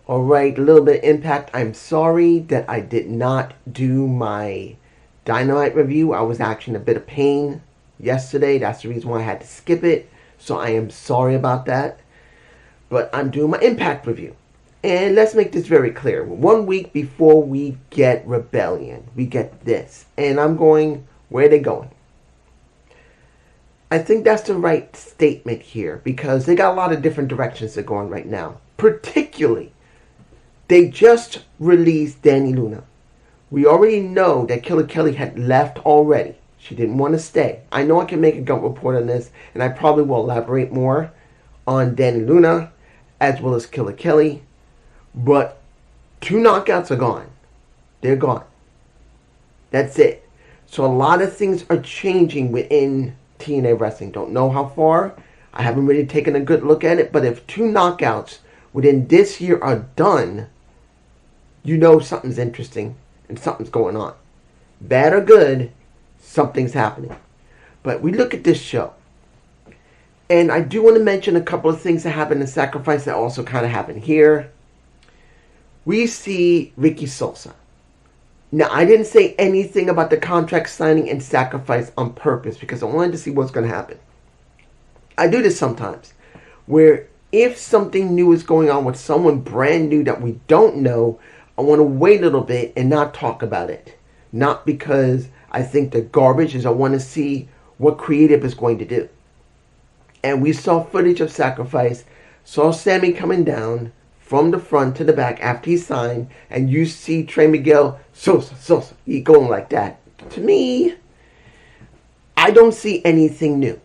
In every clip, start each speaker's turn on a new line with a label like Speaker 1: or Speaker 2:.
Speaker 1: Alright, a little bit of impact. I'm sorry that I did not do my Dynamite review. I was actually in a bit of pain yesterday. That's the reason why I had to skip it. So I am sorry about that. But I'm doing my Impact review. And let's make this very clear. 1 week before we get Rebellion, we get this. And I'm going, where are they going? I think that's the right statement here because they got a lot of different directions they're going right now. Particularly, they just released Dani Luna. We already know that Killer Kelly had left already. She didn't want to stay. I know I can make a gut report on this, and I probably will elaborate more on Dani Luna as well as Killer Kelly. But 2 knockouts are gone. They're gone. That's it. So a lot of things are changing within TNA Wrestling. Don't know how far. I haven't really taken a good look at it. But if 2 knockouts within this year are done, you know something's interesting and something's going on. Bad or good, something's happening. But we look at this show. And I do want to mention a couple of things that happened in Sacrifice that also kind of happened here. We see Ricky Sosa. Now, I didn't say anything about the contract signing in Sacrifice on purpose because I wanted to see what's going to happen. I do this sometimes, where if something new is going on with someone brand new that we don't know, I want to wait a little bit and not talk about it. Not because I think they're garbage, as I want to see what creative is going to do. And we saw footage of Sacrifice, saw Sammy coming down from the front to the back after he signed, and you see Trey Miguel, Sosa, he going like that. To me, I don't see anything new.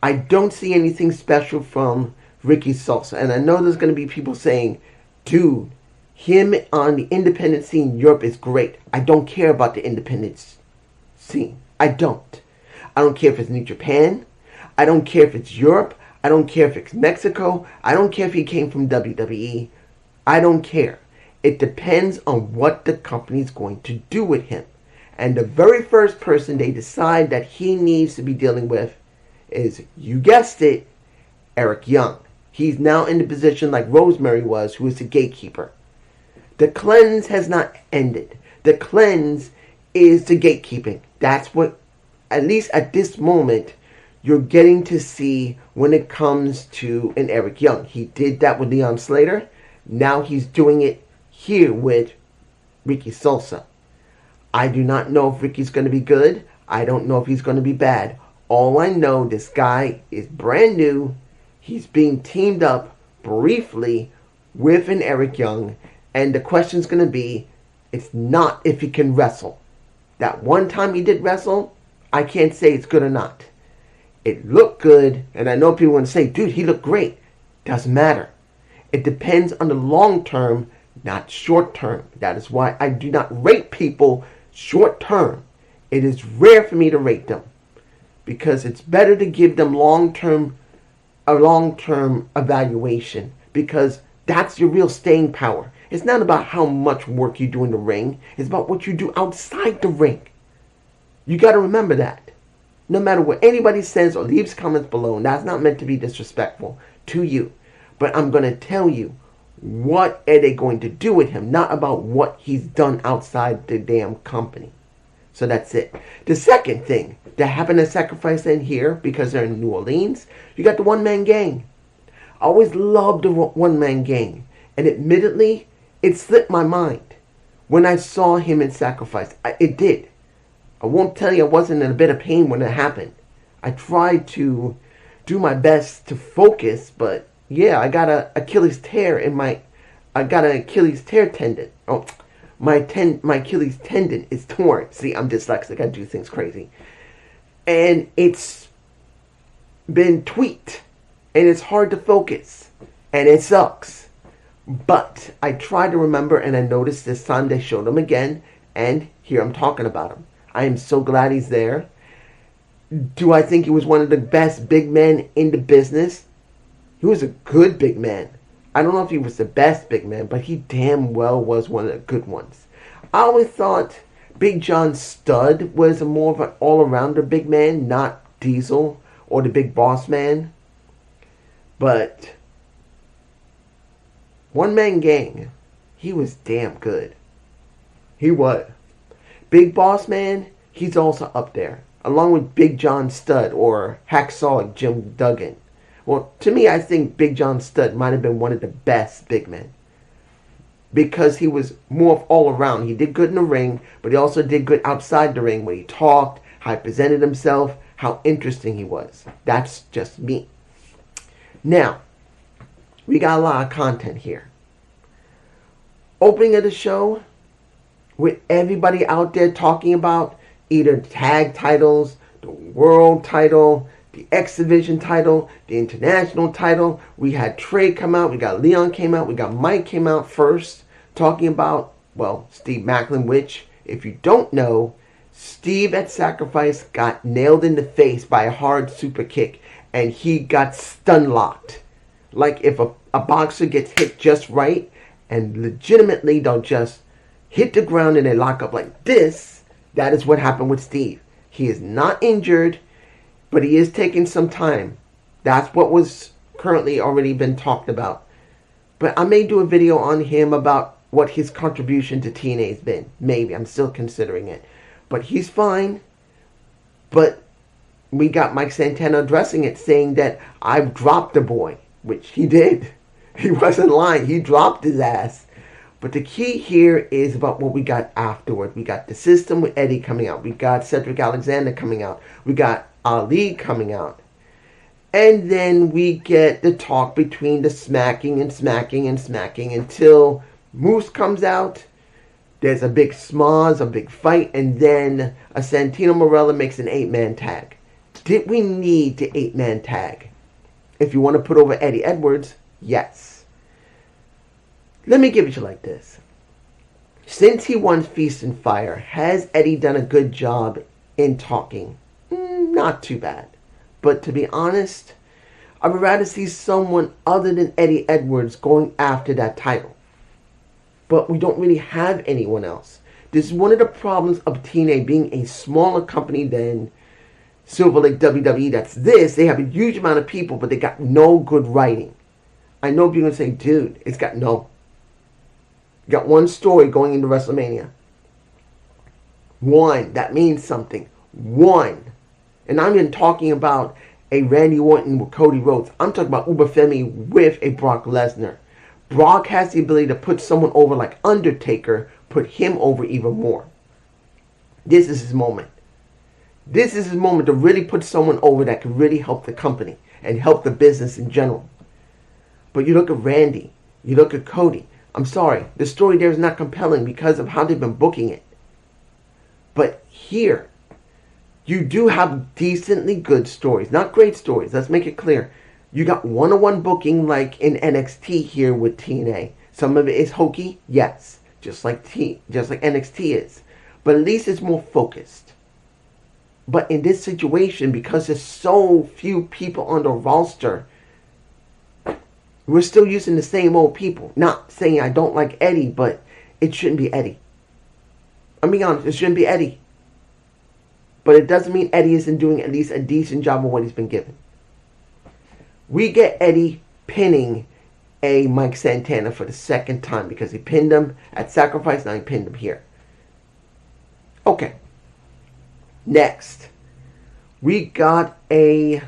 Speaker 1: I don't see anything special from Ricky Sosa. And I know there's going to be people saying, dude, him on the independent scene in Europe is great. I don't care about the independent scene. I don't. I don't care if it's New Japan. I don't care if it's Europe. I don't care if it's Mexico. I don't care if he came from WWE. I don't care. It depends on what the company's going to do with him. And the very first person they decide that he needs to be dealing with is, you guessed it, Eric Young. He's now in the position like Rosemary was, who is the gatekeeper. The cleanse has not ended. The cleanse is the gatekeeping. That's what, at least at this moment, you're getting to see when it comes to an Eric Young. He did that with Leon Slater. Now he's doing it here with Ricky Sosa. I do not know if Ricky's going to be good. I don't know if he's going to be bad. All I know, this guy is brand new. He's being teamed up briefly with an Eric Young. And the question's going to be, it's not if he can wrestle. That one time he did wrestle, I can't say it's good or not. It looked good, and I know people want to say, dude, he looked great. Doesn't matter. It depends on the long term, not short term. That is why I do not rate people short term. It is rare for me to rate them because it's better to give them a long-term evaluation because that's your real staying power. It's not about how much work you do in the ring. It's about what you do outside the ring. You got to remember that. No matter what anybody says or leaves comments below, and that's not meant to be disrespectful to you, but I'm going to tell you what are they going to do with him, not about what he's done outside the damn company. So that's it. The second thing that happened at Sacrifice in here, because they're in New Orleans, you got the one-man gang. I always loved the one-man gang. And admittedly, it slipped my mind when I saw him in Sacrifice. It did. I won't tell you I wasn't in a bit of pain when it happened. I tried to do my best to focus, but yeah, I got an Achilles tear tendon. Oh, my Achilles tendon is torn. See, I'm dyslexic. I do things crazy. And it's been tweaked. And it's hard to focus. And it sucks. But I tried to remember, and I noticed this time they showed him again. And here I'm talking about him. I am so glad he's there. Do I think he was one of the best big men in the business? He was a good big man. I don't know if he was the best big man, but he damn well was one of the good ones. I always thought Big John Studd was more of an all-arounder big man, not Diesel or the Big Boss Man. But One Man Gang, he was damn good. He was. Big Boss Man, he's also up there, along with Big John Studd or Hacksaw Jim Duggan. Well, to me, I think Big John Studd might have been one of the best big men because he was more of all around. He did good in the ring, but he also did good outside the ring when he talked, how he presented himself, how interesting he was. That's just me. Now, we got a lot of content here. Opening of the show, with everybody out there talking about either tag titles, the world title, the X Division title, the international title. We had Trey come out, we got Leon came out, we got Mike came out first, talking about, well, Steve Macklin, which, if you don't know, Steve at Sacrifice got nailed in the face by a hard super kick, and he got stun locked. Like if a boxer gets hit just right, and legitimately don't just hit the ground and they lock up like this, that is what happened with Steve. He is not injured, but he is taking some time. That's what was currently already been talked about. But I may do a video on him about what his contribution to TNA has been. Maybe. I'm still considering it. But he's fine. But we got Mike Santana addressing it, saying that I've dropped the boy. Which he did. He wasn't lying. He dropped his ass. But the key here is about what we got afterward. We got the system with Eddie coming out. We got Cedric Alexander coming out. We got Ali coming out. And then we get the talk between the smacking until Moose comes out. There's a big smoz, a big fight, and then a Santino Marella makes an 8-man tag. Did we need the 8-man tag? If you want to put over Eddie Edwards, yes. Let me give it to you like this. Since he won Feast and Fire, has Eddie done a good job in talking? Not too bad. But to be honest, I would rather see someone other than Eddie Edwards going after that title. But we don't really have anyone else. This is one of the problems of TNA being a smaller company than Silver Lake WWE. That's this. They have a huge amount of people, but they got no good writing. I know people are going to say, dude, it's got no. You got one story going into WrestleMania. One. That means something. One. And I'm even talking about a Randy Orton with Cody Rhodes. I'm talking about Uber Femi with a Brock Lesnar. Brock has the ability to put someone over like Undertaker, put him over even more. This is his moment. This is his moment to really put someone over that can really help the company and help the business in general. But you look at Randy, you look at Cody. I'm sorry, the story there is not compelling because of how they've been booking it. But here, you do have decently good stories. Not great stories, let's make it clear. You got one-on-one booking like in NXT here with TNA. Some of it is hokey, yes. Just like NXT is. But at least it's more focused. But in this situation, because there's so few people on the roster, we're still using the same old people. Not saying I don't like Eddie, but it shouldn't be Eddie. I'm being honest, it shouldn't be Eddie. But it doesn't mean Eddie isn't doing at least a decent job of what he's been given. We get Eddie pinning a Mike Santana for the second time because he pinned him at Sacrifice, now he pinned him here. Okay. Next, we got a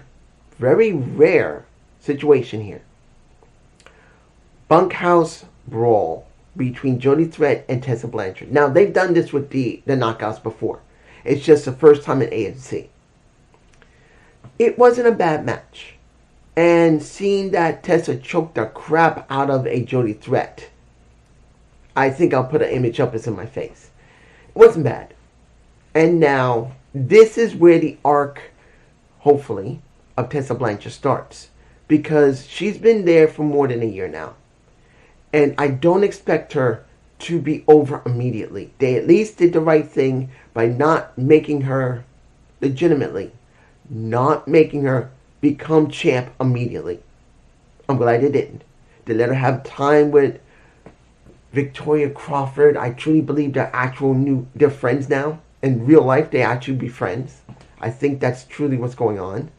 Speaker 1: very rare situation here. Bunkhouse brawl between Jody Threat and Tessa Blanchard. Now, they've done this with the Knockouts before. It's just the first time in AFC. It wasn't a bad match. And seeing that Tessa choked the crap out of a Jody Threat, I think I'll put an image up. It's in my face. It wasn't bad. And now, this is where the arc, hopefully, of Tessa Blanchard starts. Because she's been there for more than a year now. And I don't expect her to be over immediately. They at least did the right thing by not making her, legitimately, not making her become champ immediately. I'm glad they didn't. They let her have time with Victoria Crawford. I truly believe they're friends now. In real life, they actually be friends. I think that's truly what's going on.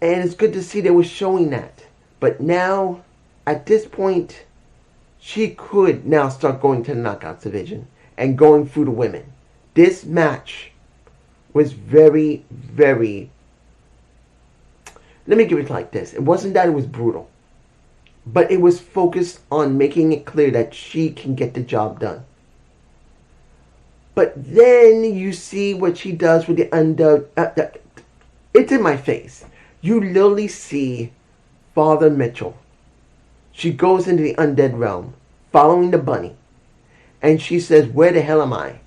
Speaker 1: And it's good to see they were showing that. But now, at this point, she could now start going to the Knockouts division and going through the women. This match was very, very... Let me give it like this. It wasn't that it was brutal, but it was focused on making it clear that she can get the job done. But then you see what she does with the under... it's in my face. You literally see Father Mitchell. She goes into the undead realm, following the bunny. And she says, where the hell am I?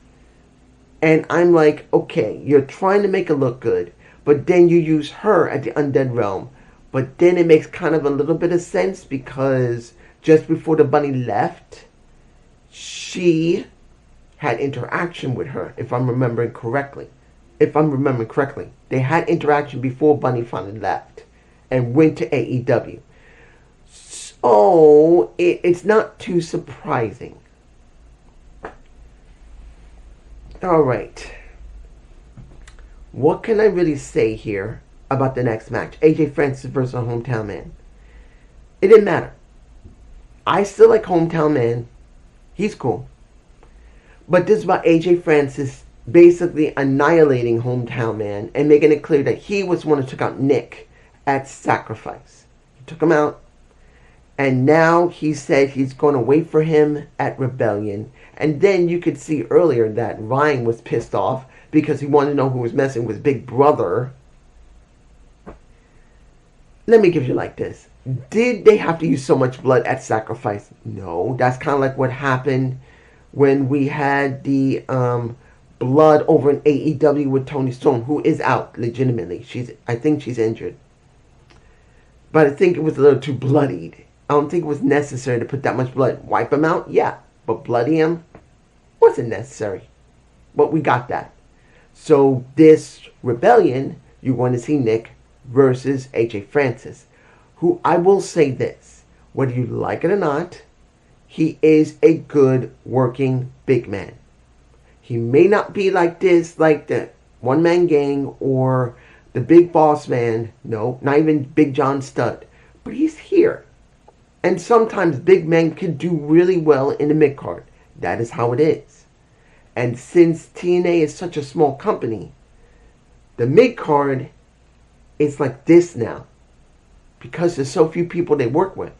Speaker 1: And I'm like, okay, you're trying to make it look good. But then you use her at the undead realm. But then it makes kind of a little bit of sense because just before the bunny left, she had interaction with her, if I'm remembering correctly. They had interaction before Bunny finally left and went to AEW. So it's not too surprising. Alright. What can I really say here about the next match? AJ Francis versus Hometown Man. It didn't matter. I still like Hometown Man. He's cool. But this is about AJ Francis basically annihilating Hometown Man and making it clear that he was the one who took out Nick at Sacrifice. He took him out. And now he said he's going to wait for him at Rebellion. And then you could see earlier that Ryan was pissed off because he wanted to know who was messing with Big Brother. Let me give you like this. Did they have to use so much blood at Sacrifice? No. That's kind of like what happened when we had the blood over in AEW with Toni Storm, who is out legitimately. I think she's injured. But I think it was a little too bloodied. I don't think it was necessary to put that much blood. Wipe him out? Yeah. But bloody him? Wasn't necessary. But we got that. So this Rebellion, you want to see Nick versus AJ Francis. Who, I will say this. Whether you like it or not, he is a good working big man. He may not be like this, like the one-man gang or the big boss man. No, not even Big John Studd. But he's here. And sometimes big men can do really well in the mid-card. That is how it is. And since TNA is such a small company, the mid-card is like this now. Because there's so few people they work with.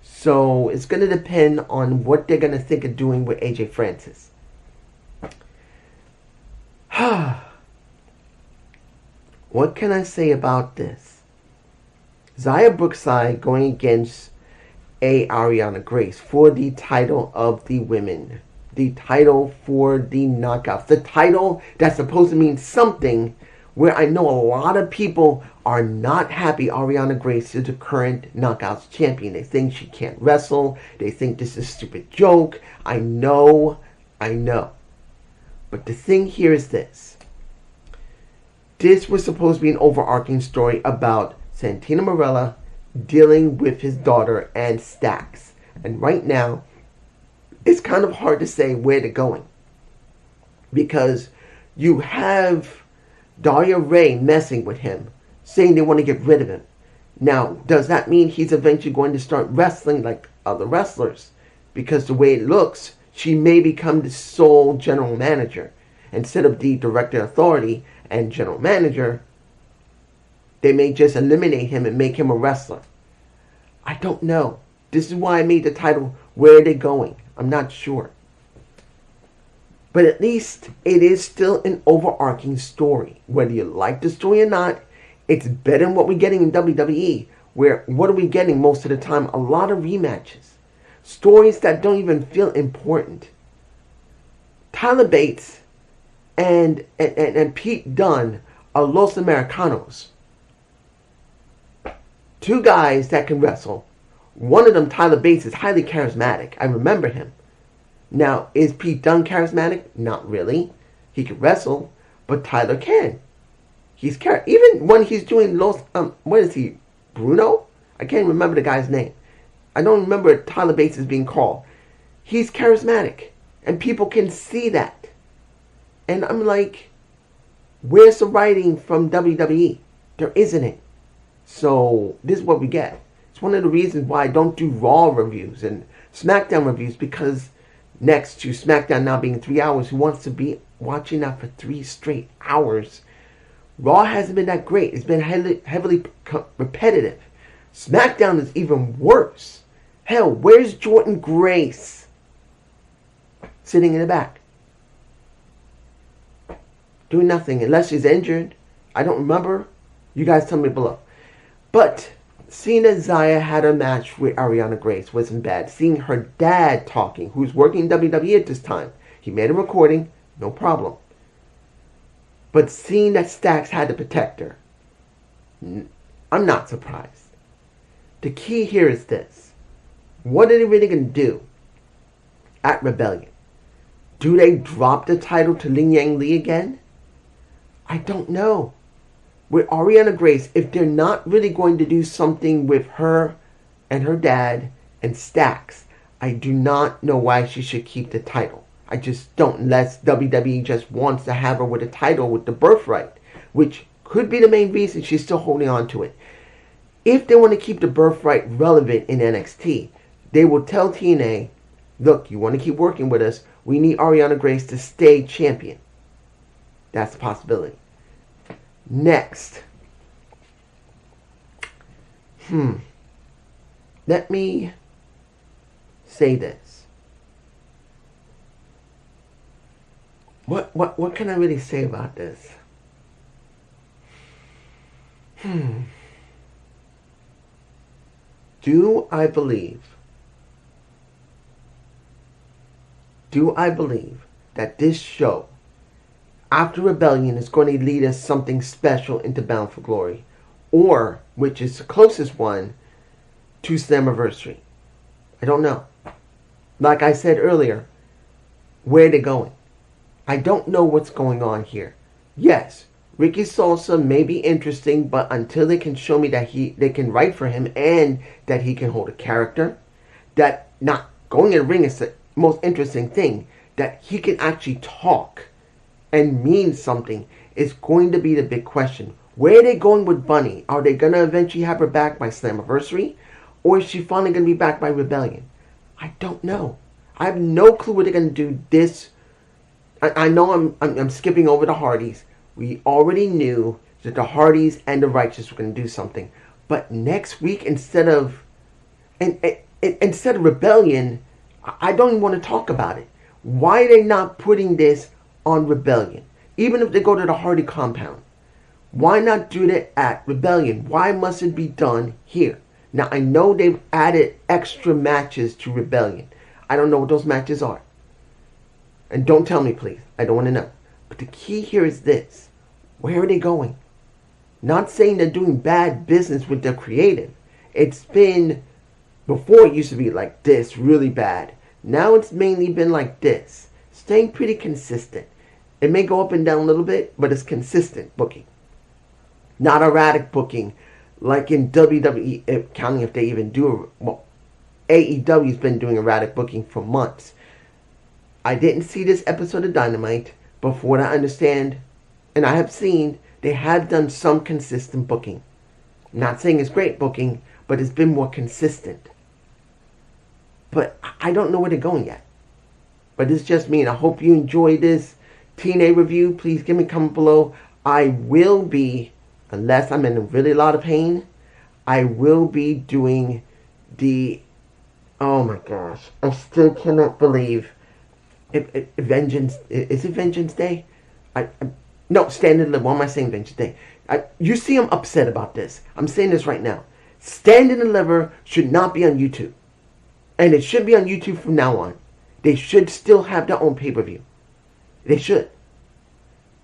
Speaker 1: So it's going to depend on what they're going to think of doing with AJ Francis. What can I say about this? Xia Brookside going against Ariana Grace for the title of the women. The title for the knockouts. The title that's supposed to mean something, where I know a lot of people are not happy Ariana Grace is the current knockouts champion. They think she can't wrestle. They think this is a stupid joke. I know. But the thing here is this. This was supposed to be an overarching story about Santino Marella dealing with his daughter and Stax. And right now, it's kind of hard to say where they're going. Because you have Daria Ray messing with him, saying they want to get rid of him. Now, does that mean he's eventually going to start wrestling like other wrestlers? Because the way it looks, she may become the sole general manager. Instead of the director authority and general manager, they may just eliminate him and make him a wrestler. I don't know. This is why I made the title, Where Are They Going? I'm not sure. But at least it is still an overarching story. Whether you like the story or not, it's better than what we're getting in WWE. Where, what are we getting most of the time? A lot of rematches. Stories that don't even feel important. Tyler Bates and Pete Dunne are Los Americanos. Two guys that can wrestle. One of them, Tyler Bates, is highly charismatic. I remember him. Now, is Pete Dunne charismatic? Not really. He can wrestle, but Tyler can. He's even when he's doing what is he? Bruno? I can't remember the guy's name. I don't remember Tyler Bates as being called. He's charismatic, and people can see that. And I'm like, where's the writing from WWE? There isn't it. So this is what we get. It's one of the reasons why I don't do Raw reviews and SmackDown reviews, because next to SmackDown now being 3 hours, who wants to be watching that for 3 straight hours? Raw hasn't been that great. It's been heavily repetitive. SmackDown is even worse. Hell, where's Jordan Grace? Sitting in the back. Doing nothing, unless she's injured. I don't remember. You guys tell me below. But seeing that Zaya had a match with Ariana Grace wasn't bad. Seeing her dad talking, who's working in WWE at this time. He made a recording, no problem. But seeing that Stax had to protect her, I'm not surprised. The key here is this. What are they really going to do at Rebellion? Do they drop the title to Lin Yang Lee again? I don't know. With Ariana Grace, if they're not really going to do something with her and her dad and Stax, I do not know why she should keep the title. I just don't, unless WWE just wants to have her with a title with the birthright, which could be the main reason she's still holding on to it. If they want to keep the birthright relevant in NXT, they will tell TNA, look, you want to keep working with us, we need Ariana Grace to stay champion. That's a possibility. Next. Let me say this. What can I really say about this? Do I believe that this show, after Rebellion, is going to lead us something special into Bound for Glory? Or, which is the closest one, to Slammiversary? I don't know. Like I said earlier, where are they going? I don't know what's going on here. Yes, Ricky Salsa may be interesting, but until they can show me that they can write for him and that he can hold a character, that not going in the ring is the most interesting thing, that he can actually talk and mean something, is going to be the big question. Where are they going with Bunny? Are they going to eventually have her back by Slammiversary? Or is she finally going to be back by Rebellion? I don't know. I have no clue what they're going to do this. I know I'm skipping over the Hardys. We already knew that the Hardys and the Righteous were going to do something. But next week, instead of Rebellion, I don't even want to talk about it. Why are they not putting this on Rebellion? Even if they go to the Hardy compound. Why not do that at Rebellion? Why must it be done here? Now, I know they've added extra matches to Rebellion. I don't know what those matches are. And don't tell me, please. I don't want to know. But the key here is this. Where are they going? Not saying they're doing bad business with their creative. It's been, before it used to be like this, really bad. Now it's mainly been like this. Staying pretty consistent. It may go up and down a little bit, but it's consistent booking. Not erratic booking like in WWE, counting if they even do. Well, AEW's been doing erratic booking for months. I didn't see this episode of Dynamite, but for what I understand, and I have seen, they have done some consistent booking. I'm not saying it's great booking, but it's been more consistent. But I don't know where they're going yet. But it's just me, and I hope you enjoy this TNA review. Please give me a comment below. I will be, unless I'm in a really lot of pain, I will be doing the, oh my gosh, I still cannot believe, Vengeance, is it Vengeance Day? No, Stand and Deliver. Why am I saying Vengeance Day? You see I'm upset about this. I'm saying this right now. Stand and Deliver should not be on YouTube. And it should be on YouTube from now on. They should still have their own pay-per-view. They should.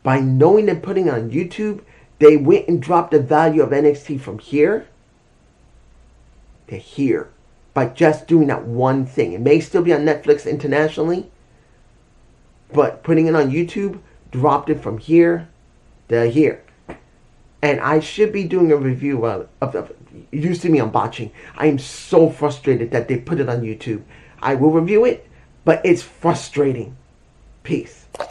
Speaker 1: By knowing and putting it on YouTube, they went and dropped the value of NXT from here to here. By just doing that one thing. It may still be on Netflix internationally, but putting it on YouTube dropped it from here to here. And I should be doing a review of you see me on botching. I am so frustrated that they put it on YouTube. I will review it, but it's frustrating. Peace.